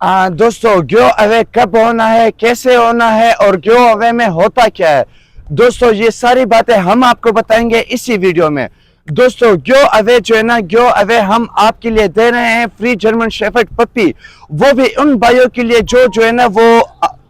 दोस्तों give away कब होना है, कैसे होना है और गिव अवे में होता क्या है, दोस्तों ये सारी बातें हम आपको बताएंगे इसी वीडियो में। दोस्तों गिव अवे जो है ना, गिव अवे हम आपके लिए दे रहे हैं फ्री जर्मन शेफर्ड पप्पी, वो भी उन भाइयों के लिए जो है ना वो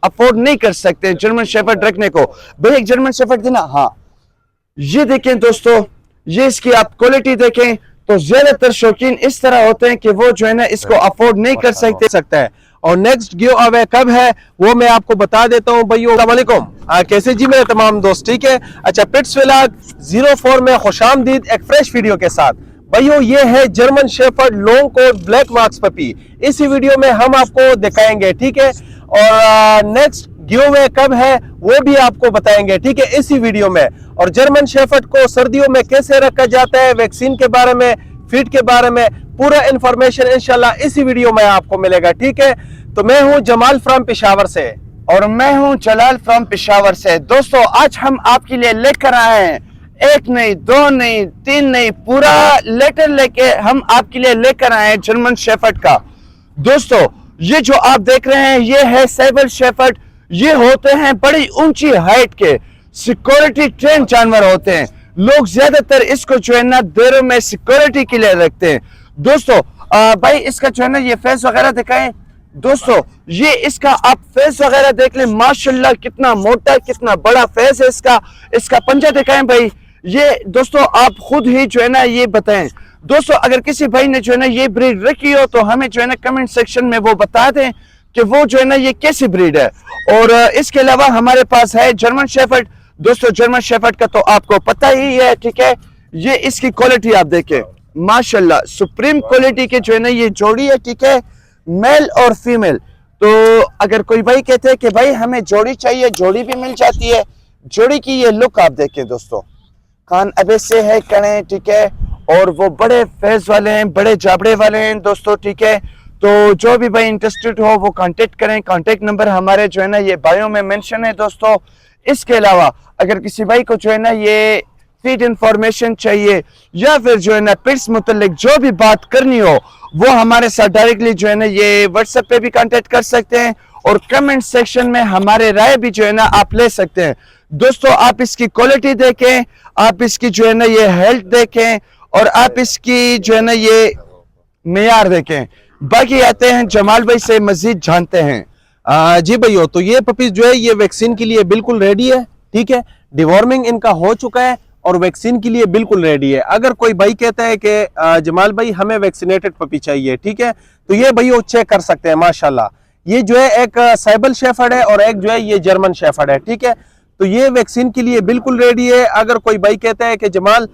अफोर्ड नहीं कर सकते जर्मन शेफर्ड रखने को। भाई एक जर्मन शेफर्ड देना। हाँ ये देखें दोस्तों, ये इसकी आप क्वालिटी देखें तो ज्यादातर शौकीन इस तरह होते हैं कि वो जो है ना इसको अफोर्ड नहीं कर सकता है। और नेक्स्ट गिव अवे कब है वो मैं आपको बता देता हूँ भाइयों। अस्सलाम वालेकुम, कैसे जी मेरे तमाम दोस्त, ठीक है। अच्छा, पिट्स व्लॉग 04 में खुशामदीद एक फ्रेश वीडियो के साथ। भाइयों ये है German shepherd long coat black marks puppy, इसी वीडियो में हम आपको दिखाएंगे, ठीक है। और नेक्स्ट गिव अवे कब है वो भी आपको बताएंगे, ठीक है, इसी वीडियो में। और जर्मन शेफर्ड को सर्दियों में कैसे रखा जाता है, वैक्सीन के बारे में, फीड के बारे में पूरा इंफॉर्मेशन इंशाल्लाह इसी वीडियो में आपको मिलेगा, ठीक है। तो मैं हूं जमाल फ्रॉम पेशावर से और मैं हूं जलाल फ्रॉम पेशावर से। दोस्तों आज हम आपके लिए लेकर आए हैं एक नहीं, दो नहीं, तीन नहीं, पूरा लेटर लेके हम आपके लिए लेकर आए हैं जर्मन शेफर्ड का। दोस्तों ये जो आप देख रहे हैं ये है सेबल शेफर्ड। ये होते हैं बड़ी ऊंची हाइट के सिक्योरिटी ट्रेन जानवर होते हैं। लोग ज्यादातर इसको जो है ना देरों में सिक्योरिटी के लिए रखते हैं। दोस्तों भाई इसका जो है ना ये फेस वगैरह दिखाएं। दोस्तों ये इसका आप फेस वगैरह देख लें, माशाल्लाह कितना मोटा कितना बड़ा फेस है इसका। इसका पंजा दिखाएं भाई। ये दोस्तों आप खुद ही जो है ना ये बताएं। दोस्तों अगर किसी भाई ने जो है ना ये ब्रीड रखी हो तो हमें जो है ना कमेंट सेक्शन में वो बता दें कि वो जो है ना ये कैसी ब्रीड है। और इसके अलावा हमारे पास है जर्मन शेफर्ड। दोस्तों जर्मन शेफर्ड का तो आपको पता ही है, ठीक है। ये इसकी क्वालिटी आप देखें, माशाल्लाह सुप्रीम क्वालिटी के जो है ना ये जोड़ी है, ठीक है, मेल और फीमेल। तो अगर कोई भाई कहते हैं कि भाई हमें जोड़ी चाहिए, जोड़ी भी मिल जाती है। जोड़ी की ये लुक आप देखें दोस्तों, कान अबे से है कड़े, ठीक है, और वो बड़े फेस वाले हैं, बड़े जाबड़े वाले हैं दोस्तों, ठीक है। तो जो भी भाई इंटरेस्टेड हो वो कांटेक्ट करें। कांटेक्ट नंबर हमारे जो है ना ये बायो में मेंशन है दोस्तों। इसके अलावा अगर किसी भाई को जो है ना ये फीड इंफॉर्मेशन चाहिए या फिर जो है ना पिट्स मुतल्लिक जो भी बात करनी हो वो हमारे साथ डायरेक्टली जो है ना ये व्हाट्सएप पे भी कांटेक्ट कर सकते हैं और कमेंट सेक्शन में हमारे राय भी जो है ना आप ले सकते हैं। दोस्तों आप इसकी क्वालिटी देखें, आप इसकी जो है ना ये हेल्थ देखें और आप इसकी जो है ना ये मेयार देखें। बाकी आते हैं जमाल भाई से मजीद जानते हैं। जी भैया, तो ये पपीज जो है ये वैक्सीन के लिए बिल्कुल रेडी है, ठीक है। डिवॉर्मिंग इनका हो चुका है और वैक्सीन के लिए बिल्कुल रेडी है। अगर कोई भाई कहता है कि जमाल भाई हमें वैक्सीनेटेड पपी चाहिए, ठीक है, तो ये भैया चेक कर सकते हैं। माशाल्लाह ये जो है एक साइबल शेफर्ड है और एक जो है ये जर्मन शेफर्ड है, ठीक है। तो ये वैक्सीन के लिए बिल्कुल रेडी है। अगर कोई भाई कहता है कि जमाल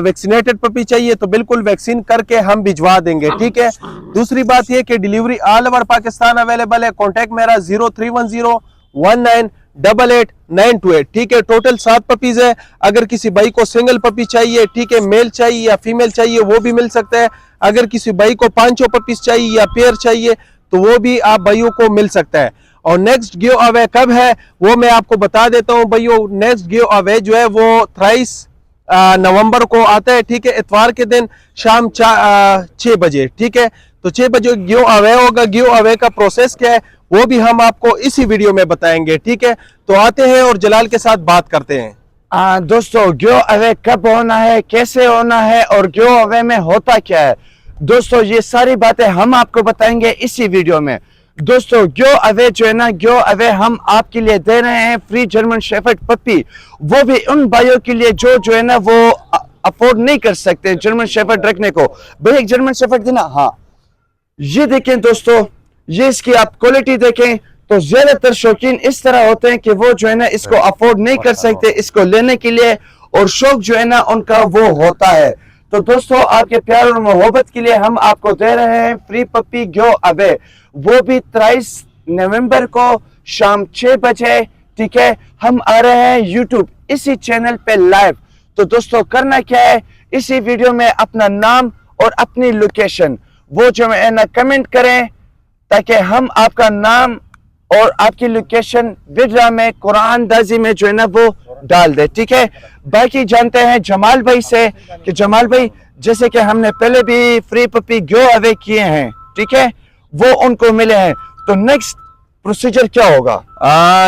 वैक्सीनेटेड पपी चाहिए तो बिल्कुल वैक्सीन करके हम भिजवा देंगे, ठीक है। दूसरी बात यह कि delivery all over Pakistan available है। कॉन्टैक्ट मेरा 031019888928, ठीक है। टोटल 7 पपीज है। अगर किसी भाई को सिंगल पपी चाहिए, ठीक है, मेल चाहिए या फीमेल चाहिए वो भी मिल सकता है। अगर किसी भाई को 5 पपीज चाहिए या पेयर चाहिए तो वो भी आप भाइयों को मिल सकता है। और नेक्स्ट गिव अवे कब है वो मैं आपको बता देता हूँ भाइयों। नेक्स्ट गिव अवे जो है वो 23 नवंबर को आता है, ठीक है, इतवार के दिन शाम 6 बजे, ठीक है। तो 6 बजे गिव अवे होगा। गिव अवे का प्रोसेस क्या है वो भी हम आपको इसी वीडियो में बताएंगे, ठीक है। तो आते हैं और जलाल के साथ बात करते हैं। दोस्तों गिव अवे कब होना है, कैसे होना है और गिव अवे में होता क्या है, दोस्तों ये सारी बातें हम आपको बताएंगे इसी वीडियो में। दोस्तों गिव अवे जो है ना, गिव अवे हम आपके लिए दे रहे हैं फ्री जर्मन शेफर्ड पप्पी, वो भी उन भाइयों के लिए जो है ना वो अफोर्ड नहीं कर सकते जर्मन शेफर्ड रखने को। भाई एक जर्मन शेफर्ड देना। हाँ ये देखें दोस्तों, ये इसकी आप क्वालिटी देखें तो ज्यादातर शौकीन इस तरह होते हैं कि वो जो है ना इसको अफोर्ड नहीं कर सकते इसको लेने के लिए, और शौक जो है ना उनका वो होता है। तो दोस्तों आपके प्यार और मोहब्बत के लिए हम आपको दे रहे हैं फ्री पप्पी गिव अवे, वो भी 23 नवंबर को शाम 6 बजे, ठीक है। हम आ रहे हैं यूट्यूब इसी चैनल पे लाइव। तो दोस्तों करना क्या है, इसी वीडियो में अपना नाम और अपनी लोकेशन वो जो है ना कमेंट करें ताकि हम आपका नाम और आपकी लोकेशन विड्रा में कुरान दाजी में जो है ना वो डाल दे, ठीक है। बाकी जानते हैं जमाल भाई से कि जमाल भाई जैसे कि हमने पहले भी फ्री पपी गिव अवे किए हैं, ठीक है, वो उनको मिले हैं, तो नेक्स्ट प्रोसीजर क्या होगा?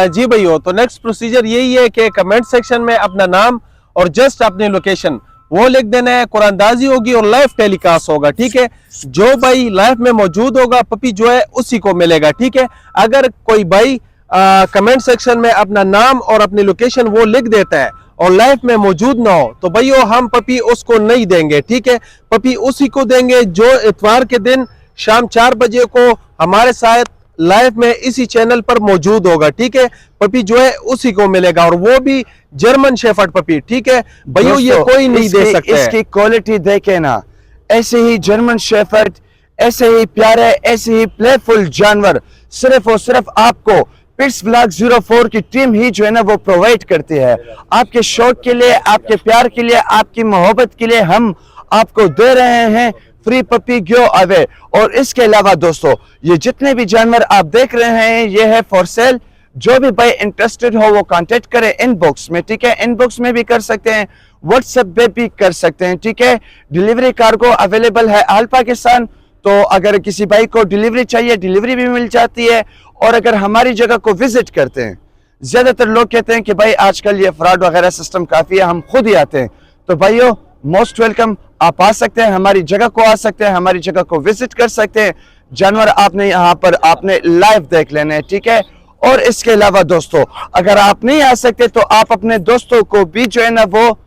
जी भैया, तो नेक्स्ट प्रोसीजर यही है कि कमेंट सेक्शन में अपना नाम और जस्ट अपनी लोकेशन वो लिख देना है। कुरानदाजी होगी और लाइव टेलीकास्ट होगा, ठीक है। जो भाई लाइव में मौजूद होगा पपी जो है उसी को मिलेगा, ठीक है। अगर कोई भाई कमेंट सेक्शन में अपना नाम और अपनी लोकेशन वो लिख देता है और लाइव में मौजूद ना हो, तो भाई हम पपी उसको नहीं देंगे, ठीक है। पपी उसी को देंगे जो इतवार के दिन शाम 4 बजे को हमारे साथ लाइव में इसी चैनल पर मौजूद होगा, ठीक है। पपी जो है उसी को मिलेगा, और वो भी जर्मन शेफर्ड पपी, ठीक है भैया। ये कोई नहीं दे सकता। इसकी क्वालिटी देखे ना, ऐसे ही जर्मन शेफर्ड, ऐसे ही प्यारे, ऐसे ही प्लेफुल जानवर सिर्फ और सिर्फ आपको पिट्स ब्लॉक 04 की टीम ही जो है ना वो प्रोवाइड करती है। आपके शौक के लिए, आपके प्यार के लिए, आपकी मोहब्बत के लिए हम आपको दे रहे हैं फ्री पपी गिव अवे। और इसके अलावा दोस्तों, ये जितने भी जानवर आप देख रहे हैं ये है फॉर सेल। जो भी भाई इंटरेस्टेड हो वो कांटेक्ट करे इनबॉक्स में, ठीक है। इनबॉक्स में भी कर सकते हैं, व्हाट्सएप पे भी कर सकते हैं, ठीक है। डिलीवरी कार्गो अवेलेबल है ऑल पाकिस्तान, तो अगर किसी भाई को डिलीवरी चाहिए डिलीवरी भी मिल जाती है। और अगर हमारी जगह को विजिट करते हैं, ज्यादातर लोग कहते हैं कि भाई आजकल ये फ्रॉड वगैरह सिस्टम काफी है, हम खुद ही आते हैं, तो भाइयों मोस्ट वेलकम, आप आ सकते हैं, हमारी जगह को आ सकते हैं, हमारी जगह को विजिट कर सकते हैं। जानवर आपने यहाँ पर आपने लाइव देख लेने हैं, ठीक है। और इसके अलावा दोस्तों, अगर आप नहीं आ सकते तो आप अपने दोस्तों को भी जो है ना वो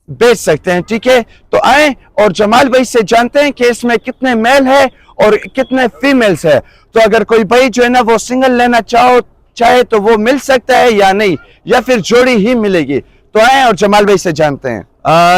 बेच सकते हैं, ठीक है। तो आए और जमाल भाई से जानते हैं कि इसमें कितने मेल है और कितने फीमेल्स है। तो अगर कोई भाई जो है ना वो सिंगल लेना चाहे तो वो मिल सकता है या नहीं, या फिर जोड़ी ही मिलेगी। तो आए और जमाल भाई से जानते हैं।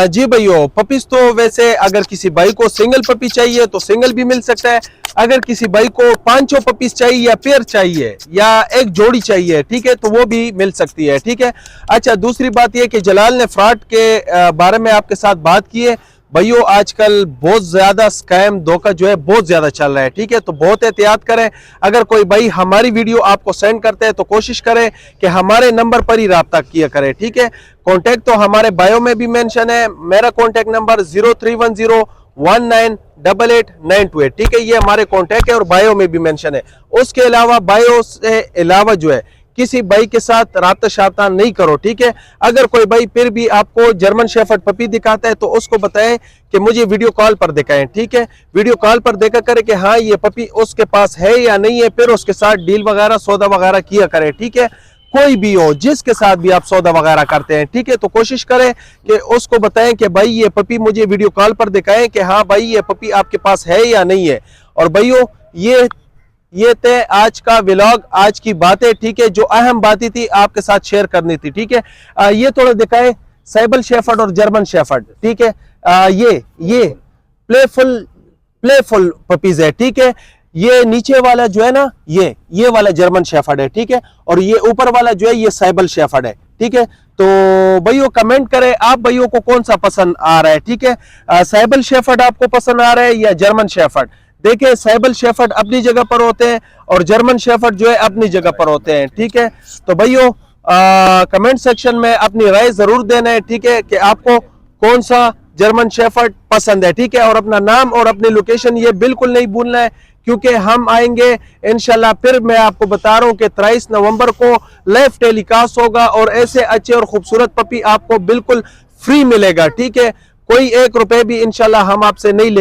जी भैया, पपीज तो वैसे अगर किसी भाई को सिंगल पपी चाहिए तो सिंगल भी मिल सकता है। अगर किसी भाई को 5 पपीज चाहिए या पेयर चाहिए या एक जोड़ी चाहिए, ठीक है, तो वो भी मिल सकती है, ठीक है। अच्छा, दूसरी बात यह कि जलाल ने फ्रॉड के बारे में आपके साथ बात की है। भाइयों आजकल बहुत ज्यादा स्कैम धोखा जो है बहुत ज्यादा चल रहा है, ठीक है। तो बहुत एहतियात करें। अगर कोई भाई हमारी वीडियो आपको सेंड करते हैं तो कोशिश करें कि हमारे नंबर पर ही राब्ता किया करें, ठीक है। कॉन्टैक्ट तो हमारे बायो में भी मेंशन है। मेरा कॉन्टैक्ट नंबर 0310198898, ठीक है। ये हमारे कॉन्टैक्ट है और बायो में भी मेंशन है। उसके अलावा बायो से अलावा जो है किसी भाई के साथ राब्ता शाब्ता नहीं करो, ठीक है। अगर कोई भाई फिर भी आपको जर्मन शेफर्ड पपी दिखाता है तो उसको बताएं कि मुझे वीडियो कॉल पर दिखाएं, ठीक है। वीडियो कॉल पर देखा करें कि हाँ ये पपी उसके पास है या नहीं है, फिर उसके साथ डील वगैरह सौदा वगैरह किया करें, ठीक है। कोई भी हो जिसके साथ भी आप सौदा वगैरह करते हैं, ठीक है, तो कोशिश करें कि उसको बताएं कि भाई ये पपी मुझे वीडियो कॉल पर दिखाएं कि हाँ भाई ये पपी आपके पास है या नहीं है। और भाइयों ये थे आज का व्लॉग, आज की बातें, ठीक है, जो अहम बातें थी आपके साथ शेयर करनी थी, ठीक है। ये थोड़ा दिखाए साइबल शेफर्ड और जर्मन शेफर्ड, ठीक है। ये प्लेफुल पपीज है, ठीक है। ये नीचे वाला जो है ना ये वाला जर्मन शेफर्ड है, ठीक है। और ये ऊपर वाला जो है ये साइबल शेफर्ड है, ठीक है। तो भाइयों कमेंट करें आप भाइयों को कौन सा पसंद आ रहा है, ठीक है। साइबल शेफर्ड आपको पसंद आ रहा है या जर्मन शेफर्ड? देखिए साइबल शेफर्ड अपनी जगह पर होते हैं और जर्मन शेफर्ड जो है अपनी जगह पर होते हैं, ठीक है। तो भाइयों कमेंट सेक्शन में अपनी राय जरूर देना है, ठीक है, कि आपको कौन सा जर्मन शेफर्ड पसंद है, ठीक है। और अपना नाम और अपनी लोकेशन ये बिल्कुल नहीं भूलना है, क्योंकि हम आएंगे इंशाल्लाह। फिर मैं आपको बता रहा हूं कि 23 नवंबर को लाइव टेलीकास्ट होगा और ऐसे अच्छे और खूबसूरत पपी आपको बिल्कुल फ्री मिलेगा, ठीक है। कोई 1 रुपए भी इंशाल्लाह हम आपसे नहीं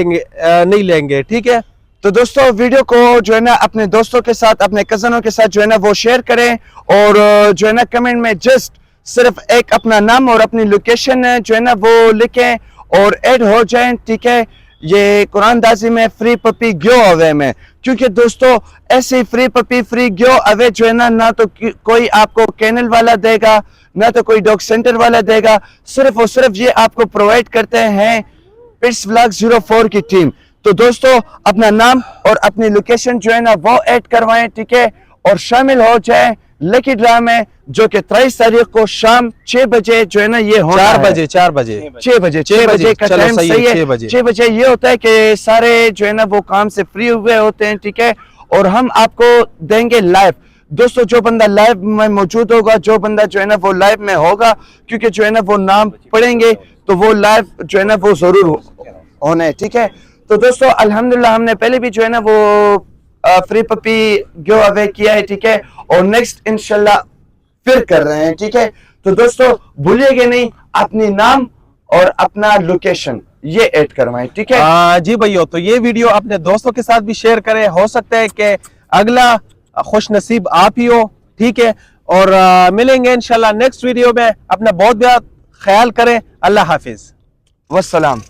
लेंगे, ठीक है। तो दोस्तों वीडियो को जो है ना अपने दोस्तों के साथ, अपने कजनों के साथ जो है ना वो शेयर करें, और जो है ना कमेंट में जस्ट सिर्फ एक अपना नाम और अपनी लोकेशन जो है ना वो लिखें और ऐड हो जाएं, ठीक है। ये कुरानदाजी में फ्री पपी गिव अवे में, क्योंकि दोस्तों ऐसे free puppy free give away जो है ना तो कोई आपको कैनल वाला देगा, ना तो कोई डॉग सेंटर वाला देगा, सिर्फ और सिर्फ ये आपको प्रोवाइड करते हैं पिट्स ब्लॉक 04 की टीम। तो दोस्तों अपना नाम और अपनी लोकेशन जो है ना वो ऐड करवाएं, ठीक है, और शामिल हो जाए लकी ड्रा में, जो कि 23 तारीख को शाम 6 बजे जो है ना ये होना 4 है। बजे 6 बजे का टाइम सही है। 6 बजे ये होता है कि सारे जो है ना वो काम से फ्री हुए होते हैं, ठीक है। और हम आपको देंगे लाइव। दोस्तों जो बंदा लाइव में मौजूद होगा, जो बंदा जो है ना वो लाइव में होगा, क्योंकि जो है ना वो नाम पढ़ेंगे तो वो लाइव जो है ना वो जरूर होना है, ठीक है। तो दोस्तों अल्हम्दुलिल्लाह हमने पहले भी जो है ना वो फ्री पपी गिव अवे किया है, ठीक है, और नेक्स्ट इंशाल्लाह फिर कर रहे हैं, ठीक है। तो दोस्तों भूलिएगा नहीं अपनी नाम और अपना लोकेशन ये ऐड करवाएं, ठीक है। जी भैया, तो ये वीडियो अपने दोस्तों के साथ भी शेयर करें, हो सकता है कि अगला खुश नसीब आप ही हो, ठीक है। और मिलेंगे इंशाल्लाह नेक्स्ट वीडियो में। अपना बहुत बहुत ख्याल करें। अल्लाह हाफिज। वस्सलाम।